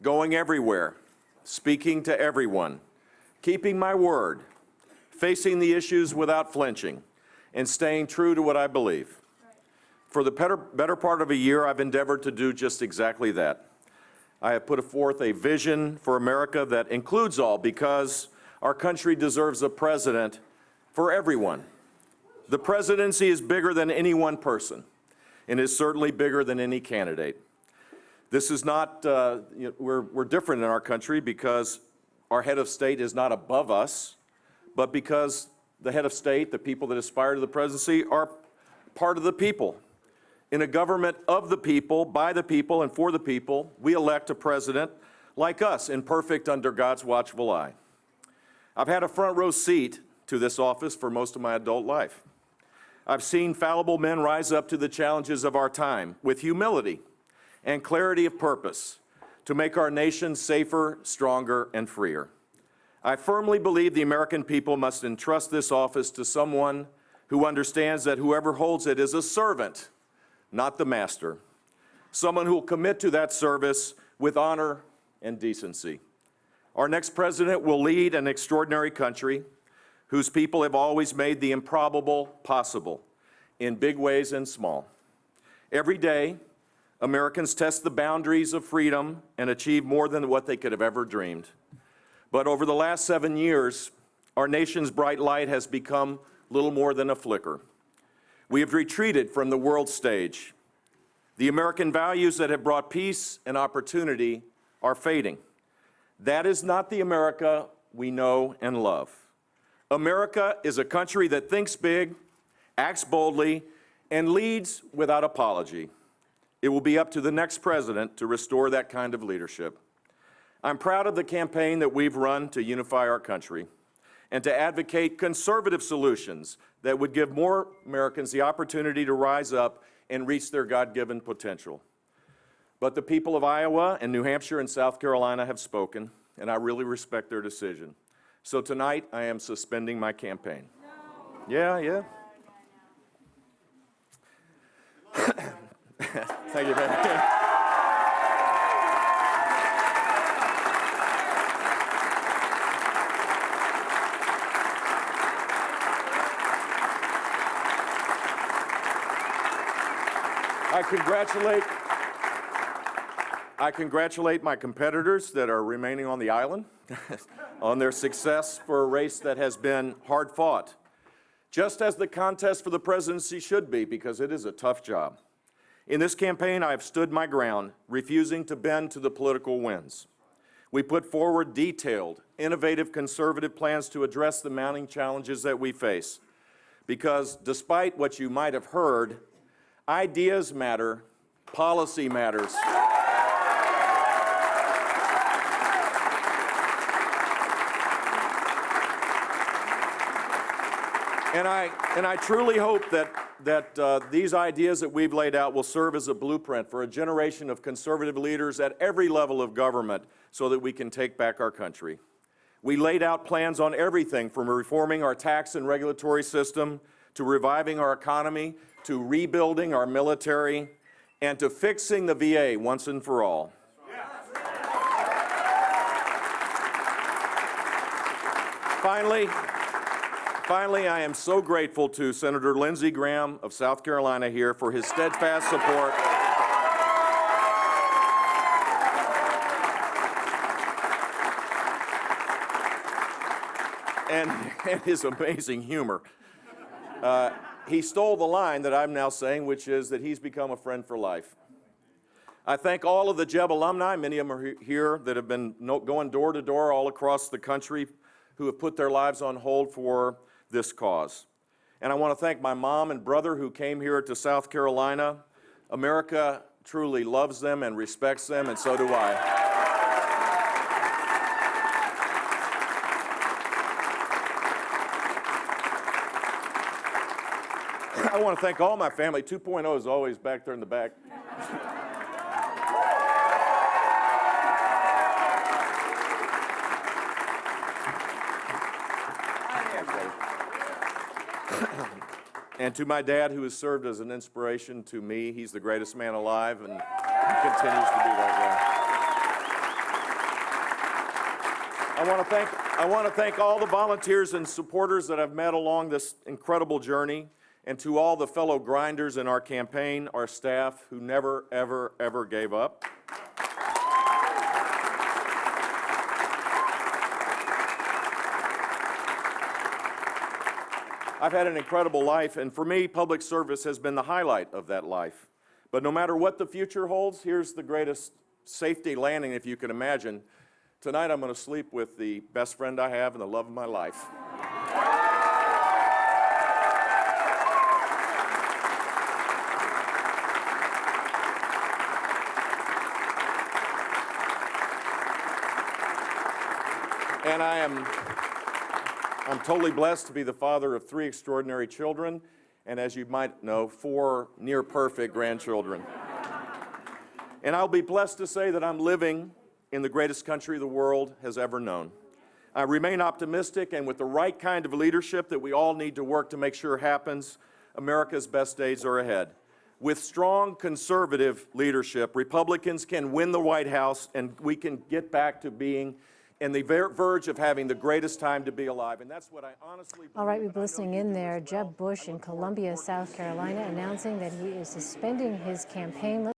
going everywhere, speaking to everyone, keeping my word, facing the issues without flinching, and staying true to what I believe. For the better part of a year, I've endeavored to do just exactly that. I have put forth a vision for America that includes all, because our country deserves a president for everyone. The presidency is bigger than any one person, and is certainly bigger than any candidate. This is not, we're different in our country because our head of state is not above us, but because the head of state, the people that aspire to the presidency, are part of the people. In a government of the people, by the people, and for the people, we elect a president like us, imperfect under God's watchful eye. I've had a front row seat to this office for most of my adult life. I've seen fallible men rise up to the challenges of our time with humility and clarity of purpose to make our nation safer, stronger, and freer. I firmly believe the American people must entrust this office to someone who understands that whoever holds it is a servant, not the master. Someone who will commit to that service with honor and decency. Our next president will lead an extraordinary country whose people have always made the improbable possible in big ways and small. Every day, Americans test the boundaries of freedom and achieve more than what they could have ever dreamed. But over the last 7 years, our nation's bright light has become little more than a flicker. We have retreated from the world stage. The American values that have brought peace and opportunity are fading. That is not the America we know and love. America is a country that thinks big, acts boldly, and leads without apology. It will be up to the next president to restore that kind of leadership. I'm proud of the campaign that we've run to unify our country and to advocate conservative solutions that would give more Americans the opportunity to rise up and reach their God-given potential. But the people of Iowa and New Hampshire and South Carolina have spoken, and I really respect their decision. So tonight, I am suspending my campaign. No. Yeah. Thank you, man. I congratulate my competitors that are remaining on the island on their success for a race that has been hard fought, just as the contest for the presidency should be, because it is a tough job. In this campaign, I have stood my ground, refusing to bend to the political winds. We put forward detailed, innovative, conservative plans to address the mounting challenges that we face, because despite what you might have heard, ideas matter, policy matters. And I truly hope that these ideas that we've laid out will serve as a blueprint for a generation of conservative leaders at every level of government so that we can take back our country. We laid out plans on everything from reforming our tax and regulatory system, to reviving our economy, to rebuilding our military, and to fixing the VA once and for all. Finally, I am so grateful to Senator Lindsey Graham of South Carolina here for his steadfast support and his amazing humor. He stole the line that I'm now saying, which is that he's become a friend for life. I thank all of the Jeb alumni, many of them are here, that have been going door to door all across the country, who have put their lives on hold for this cause. And I want to thank my mom and brother who came here to South Carolina. America truly loves them and respects them, and so do I. I want to thank all my family. 2.0 is always back there in the back. And to my dad, who has served as an inspiration to me. He's the greatest man alive, and he continues to be that way. I want to thank all the volunteers and supporters that I've met along this incredible journey, and to all the fellow grinders in our campaign, our staff, who never, ever, ever gave up. I've had an incredible life, and for me, public service has been the highlight of that life. But no matter what the future holds, here's the greatest safety landing, if you can imagine. Tonight, I'm going to sleep with the best friend I have and the love of my life. And I'm totally blessed to be the father of 3 extraordinary children, and as you might know, 4 near-perfect grandchildren. And I'll be blessed to say that I'm living in the greatest country the world has ever known. I remain optimistic, and with the right kind of leadership that we all need to work to make sure happens, America's best days are ahead. With strong conservative leadership, Republicans can win the White House, and we can get back to being in the verge of having the greatest time to be alive. And that's what I honestly believe. All right, we've been listening in there. Jeb Bush in Columbia, South Carolina, announcing that he is suspending his campaign.